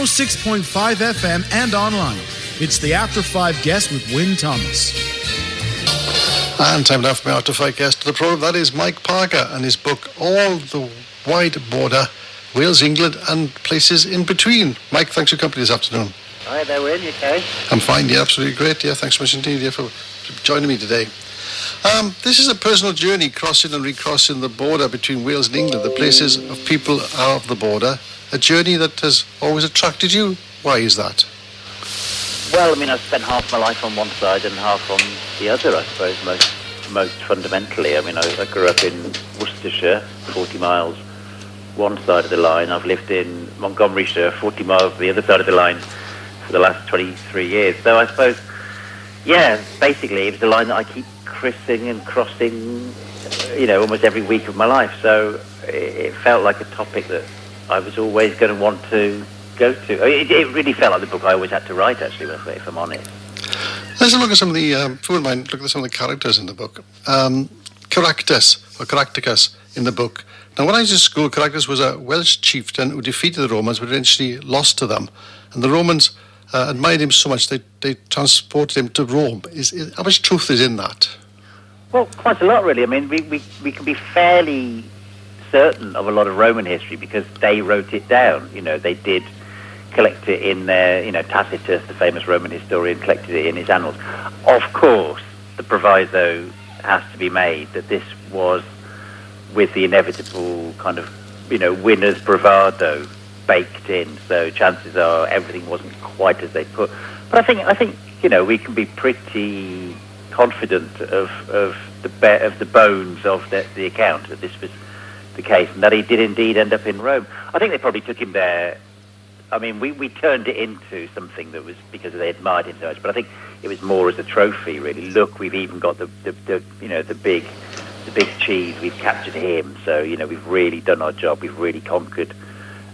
106.5 FM and online. It's the After 5 guest with Wynne Thomas. And time now for my After 5 guest to the programme. That is Mike Parker and his book, All the Wide Border, Wales, England and Places in Between. Mike, thanks for your company this afternoon. Hi there, Wynne. You okay? I'm fine, yeah, absolutely great. Yeah, thanks so much indeed for joining me today. This is a personal journey, crossing and recrossing the border between Wales and England, the places of people of the border, a journey that has always attracted you. Why is that? Well, I mean, I've spent half my life on one side and half on the other, I suppose, most fundamentally. I mean, I grew up in Worcestershire, 40 miles one side of the line. I've lived in Montgomeryshire, 40 miles the other side of the line for the last 23 years. So I suppose, yeah, basically it was a line that I keep crossing and crossing, almost every week of my life. So it felt like a topic that I was always going to want to go to. It really felt like the book I always had to write, actually, if I'm honest. Let's look at some of the, if you wouldn't mind, look at some of the characters in the book. Caractacus in the book. Now, when I was in school, Caractacus was a Welsh chieftain who defeated the Romans, but eventually lost to them. And the Romans admired him so much they transported him to Rome. How much truth is in that? Well, quite a lot, really. I mean, we can be fairly certain of a lot of Roman history because they wrote it down. They did collect it in their, Tacitus, the famous Roman historian, collected it in his annals. Of course, the proviso has to be made that this was with the inevitable kind of, winner's bravado baked in. So chances are everything wasn't quite as they put. But I think we can be pretty confident of the bones of the account that this was the case, and that he did indeed end up in Rome. I think they probably took him there. I mean, we turned it into something that was because they admired him so much, but I think it was more as a trophy, really. Look, we've even got the big cheese. We've captured him, so we've really done our job. We've really conquered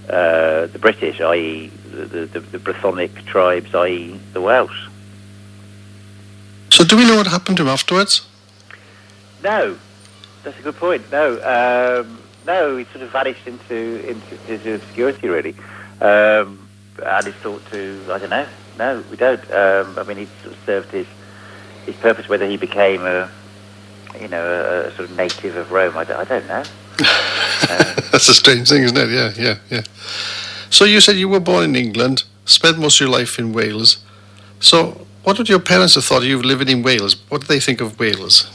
the British, i.e. the Brythonic tribes, i.e. the Welsh. So, do we know what happened to him afterwards? No, that's a good point. No, he sort of vanished into obscurity, really. And he's thought to, I don't know. No, we don't. I mean, he sort of served his purpose. Whether he became a sort of native of Rome, I don't know. That's a strange thing, isn't it? Yeah. So you said you were born in England, spent most of your life in Wales. So what would your parents have thought of you living in Wales? What did they think of Wales?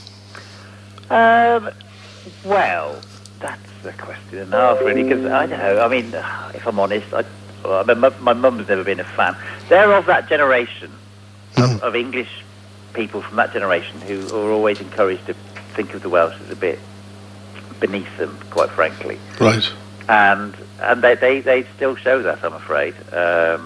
Well, that's a question and a half, really, because I don't know. I mean, if I'm honest, my mum's never been a fan. They're of that generation of English people from that generation who are always encouraged to think of the Welsh as a bit beneath them, quite frankly. Right. And they still show that, I'm afraid. So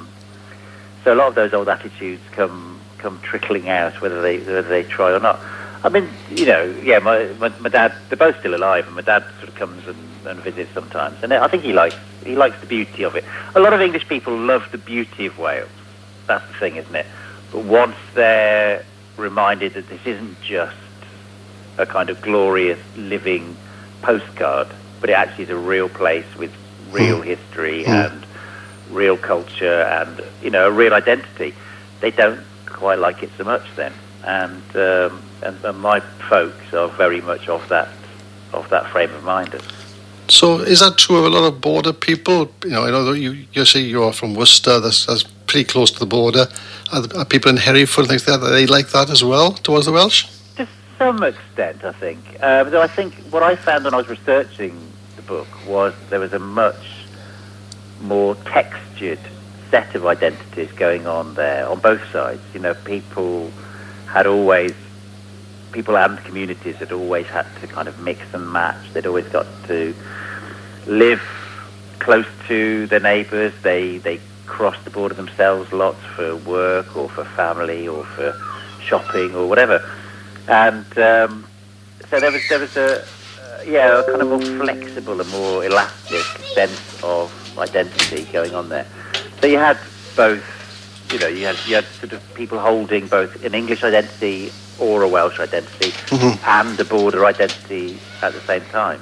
a lot of those old attitudes come trickling out, whether they try or not. I mean, my dad, they're both still alive, and my dad sort of comes and visits sometimes. And I think he likes the beauty of it. A lot of English people love the beauty of Wales. That's the thing, isn't it? But once they're reminded that this isn't just a kind of glorious living postcard, but it actually is a real place with real history and real culture and, a real identity, they don't quite like it so much then. And my folks are very much of that frame of mind. So is that true of a lot of border people? I know that you say you're from Worcester, that's pretty close to the border. Are people in Hereford and things like that, they like that as well towards the Welsh? To some extent, I think. Though I think what I found when I was researching the book was there was a much more textured set of identities going on there on both sides. People and communities had always had to kind of mix and match. They'd always got to live close to their neighbours. They crossed the border themselves lots for work or for family or for shopping or whatever. And so there was a kind of more flexible and more elastic sense of identity going on there. So you had both, you had sort of people holding both an English identity or a Welsh identity and a border identity at the same time.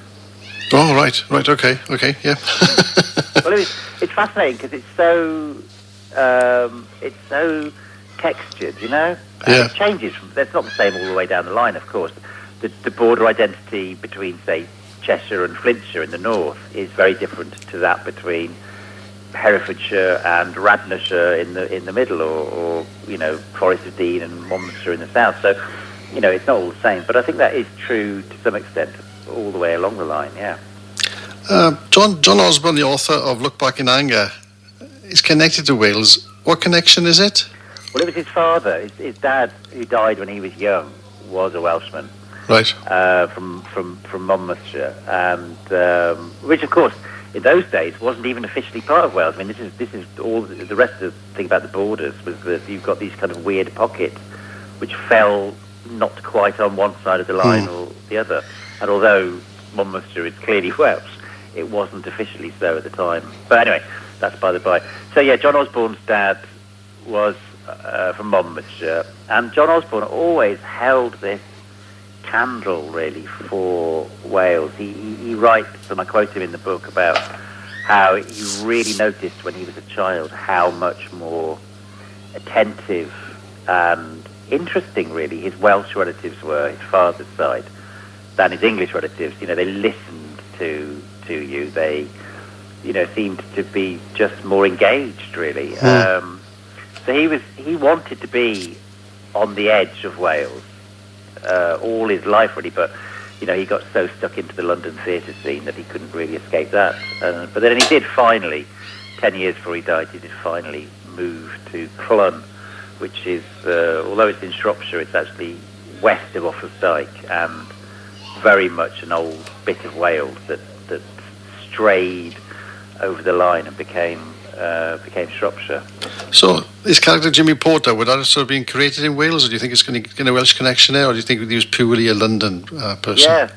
Oh, right, okay, yeah. Well, it's fascinating because it's so it's so textured, you know? Yeah. It changes. That's not the same all the way down the line, of course. The border identity between, say, Cheshire and Flintshire in the north is very different to that between Herefordshire and Radnorshire in the middle, or you know, Forest of Dean and Monmouthshire in the south. So, you know, it's not all the same. But I think that is true to some extent all the way along the line, yeah. John Osborne, the author of Look Back in Anger, is connected to Wales. What connection is it? Well, it was his father. His dad, who died when he was young, was a Welshman. Right. From Monmouthshire, and which, of course, in those days wasn't even officially part of Wales. I mean, this is all the rest of the thing about the borders was that you've got these kind of weird pockets which fell not quite on one side of the line or the other. And although Monmouthshire is clearly Welsh, it wasn't officially so at the time. But anyway, that's by the by. So yeah, John Osborne's dad was from Monmouthshire, and John Osborne always held this candle really for Wales. He writes, and I quote him in the book, about how he really noticed when he was a child how much more attentive and interesting really his Welsh relatives were, his father's side, than his English relatives. You know, they listened to you. They, you know, seemed to be just more engaged really. So he wanted to be on the edge of Wales all his life really, but you know, he got so stuck into the London theatre scene that he couldn't really escape that. But then he did finally, 10 years before he died, he did finally move to Clun, which is, although it's in Shropshire, it's actually west of Offa's Dyke, and very much an old bit of Wales that strayed over the line and became Shropshire. So, this character Jimmy Porter, would that have sort of been created in Wales, or do you think it's going to get a Welsh connection there, or do you think he was purely a London person?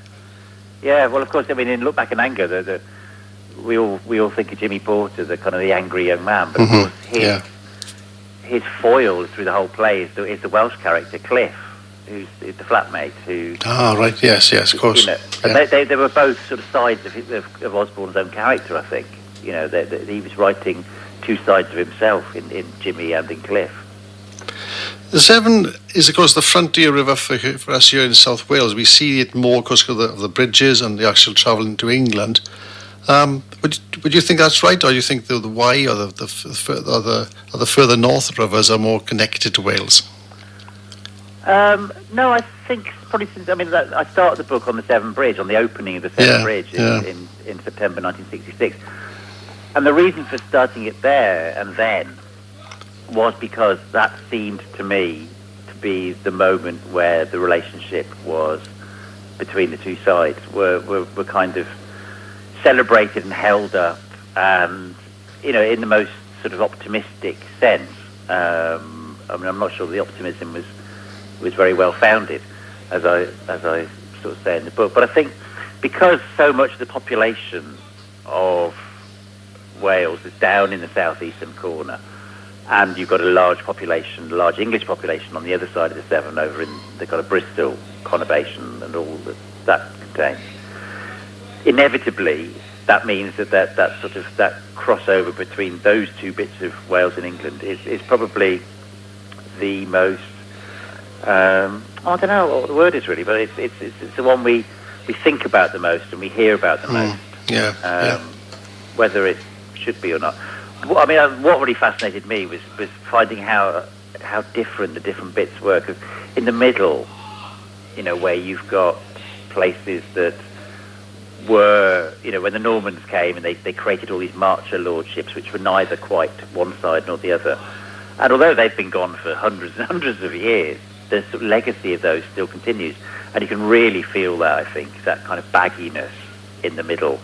Yeah. Well, of course, I mean, in Look Back in Anger, we all think of Jimmy Porter, the kind of the angry young man, but of course his foil through the whole play is the Welsh character Cliff, who's the flatmate who. Ah, right. Yes, of course. You know, and they were both sort of sides of Osborne's own character, I think. You know, he was writing two sides of himself in Jimmy and in Cliff. The Severn is, of course, the frontier river for us here in South Wales. We see it more because of the bridges and the actual travel into England. Would you think that's right, or do you think the Wye or the further north rivers are more connected to Wales? No, I think probably since, I mean, I started the book on the Severn Bridge, on the opening of the Severn Bridge in September 1966. And the reason for starting it there and then was because that seemed to me to be the moment where the relationship was between the two sides were kind of celebrated and held up, and you know, in the most sort of optimistic sense. I mean, I'm not sure the optimism was very well founded, as I sort of say in the book. But I think because so much of the population of Wales is down in the southeastern corner, and you've got a large English population on the other side of the Severn, over in the kind of Bristol conurbation and all that contains. Inevitably, that means that sort of that crossover between those two bits of Wales and England is probably the most. I don't know what the word is really, but it's the one we think about the most and we hear about the most. Whether it should be or not. I mean, what really fascinated me was finding how different the different bits were. Because in the middle, you know, where you've got places that were, you know, when the Normans came and they created all these marcher lordships, which were neither quite one side nor the other. And although they've been gone for hundreds and hundreds of years, the sort of legacy of those still continues. And you can really feel that, I think, that kind of bagginess in the middle.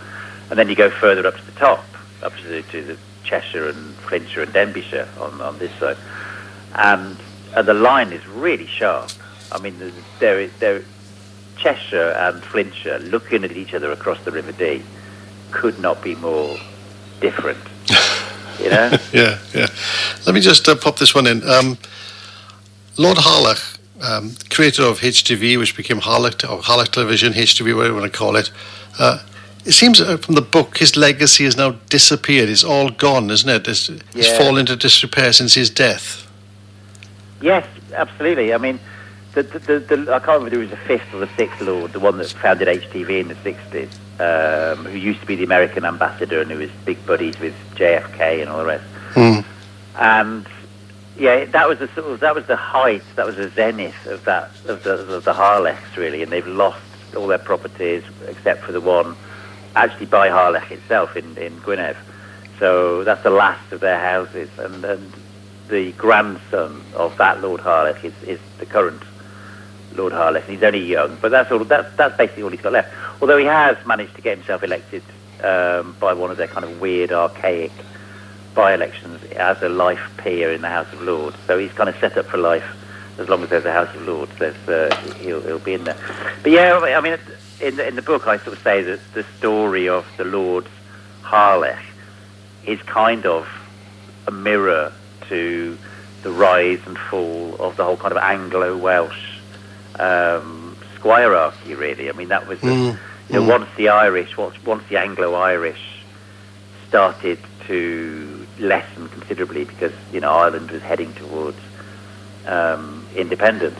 And then you go further up to the top, up to the Cheshire and Flintshire and Denbighshire on this side. And the line is really sharp. I mean, there Cheshire and Flintshire, looking at each other across the River Dee, could not be more different. You know? Yeah. Let me just pop this one in. Lord Harlech, creator of HTV, which became Harlech Television, HTV, whatever you want to call it, It seems from the book his legacy has now disappeared. It's all gone, isn't it? It's fallen into disrepair since his death. Yes, absolutely. I mean, I can't remember who was the fifth or the sixth Lord, the one that founded HTV in the 60s, who used to be the American ambassador and who was big buddies with JFK and all the rest. And yeah, that was the height, that was the zenith of the Harlechs, really, and they've lost all their properties except for the one actually by Harlech itself in Gwynedd. So that's the last of their houses, and the grandson of that Lord Harlech is the current Lord Harlech, and he's only young, but that's basically all he's got left. Although he has managed to get himself elected by one of their kind of weird, archaic by-elections as a life peer in the House of Lords. So he's kind of set up for life as long as there's a House of Lords. He'll be in there. But yeah, I mean, in the book I sort of say that the story of the Lord Harlech is kind of a mirror to the rise and fall of the whole kind of Anglo-Welsh squirearchy, really. I mean, that was once the Anglo-Irish started to lessen considerably because Ireland was heading towards independence,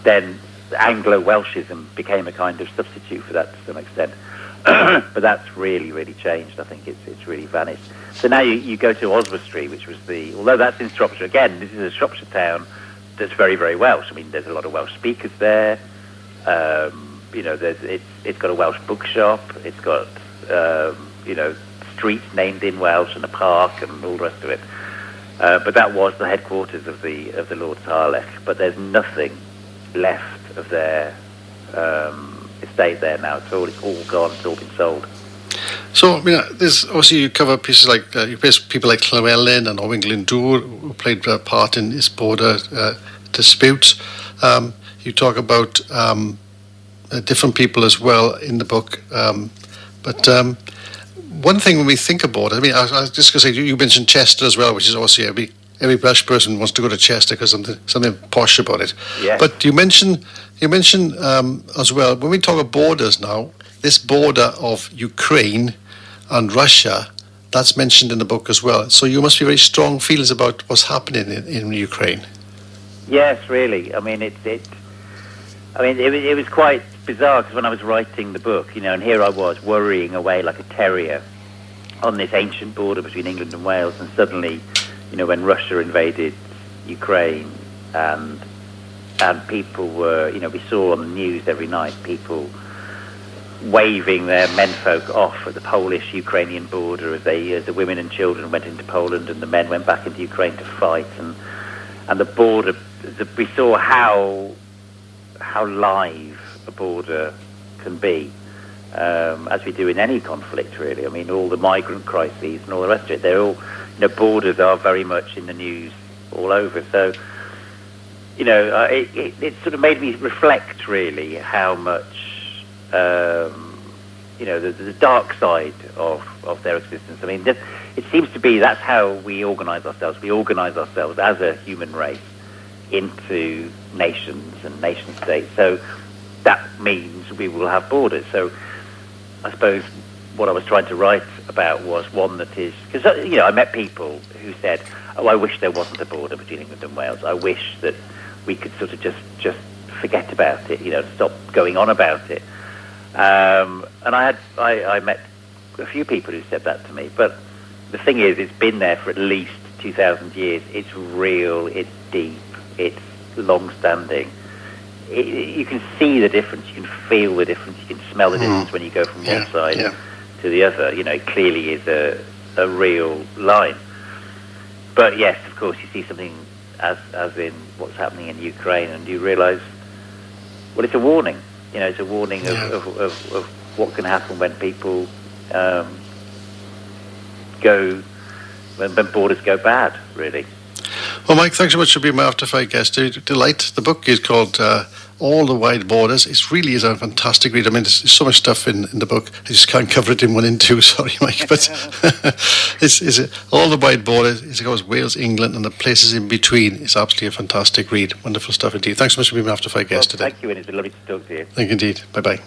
then Anglo-Welshism became a kind of substitute for that to some extent. But that's really, really changed. I think it's really vanished. So now you go to Oswestry, which was although that's in Shropshire, again, this is a Shropshire town that's very, very Welsh. I mean, there's a lot of Welsh speakers there. It's got a Welsh bookshop. It's got, streets named in Welsh and a park and all the rest of it. But that was the headquarters of the Lords Harlech. But there's nothing left of their estate there now at all. It's all gone. It's all been sold. So, I mean, there's obviously you cover pieces like you place people like Llywelyn and Owain Glyndŵr who played a part in his border disputes. You talk about different people as well in the book. But one thing when we think about it, I mean, I was just going to say you mentioned Chester as well, which is obviously every Welsh person wants to go to Chester because something posh about it. Yeah. But you mentioned as well, when we talk about borders now, this border of Ukraine and Russia, that's mentioned in the book as well. So you must be very strong feelings about what's happening in Ukraine. Yes, really. I mean, it was quite bizarre because when I was writing the book, and here I was worrying away like a terrier on this ancient border between England and Wales, and suddenly, when Russia invaded Ukraine and people were, we saw on the news every night people waving their menfolk off at the Polish-Ukrainian border as the women and children went into Poland and the men went back into Ukraine to fight, and the border, we saw how live a border can be, as we do in any conflict, really. I mean, all the migrant crises and all the rest of it, they're all, borders are very much in the news all over. So, it sort of made me reflect, really, how much, the dark side of their existence. I mean, it seems to be that's how we organise ourselves. We organise ourselves as a human race into nations and nation states. So that means we will have borders. So I suppose what I was trying to write about was one that is, because I met people who said, "Oh, I wish there wasn't a border between England and Wales. I wish that we could sort of just forget about it, stop going on about it." And I met a few people who said that to me. But the thing is, it's been there for at least 2,000 years. It's real. It's deep. It's long-standing. You can see the difference. You can feel the difference. You can smell the difference when you go from one side to the other. It clearly is a real line. But yes, of course, you see something as in what's happening in Ukraine, and you realise, well, it's a warning. It's a warning of what can happen when people when borders go bad, really. Well, Mike, thanks so much for being my After Five guest. Delight. The book is called All the Wide Borders. It really is a fantastic read. I mean, there's so much stuff in the book. I just can't cover it in one and two, sorry, Mike. But it's All the Wide Borders. It goes Wales, England, and the places in between. It's absolutely a fantastic read. Wonderful stuff indeed. Thanks so much for being my After Five guest today. Thank you, and it's been lovely to talk to you. Thank you indeed. Bye-bye.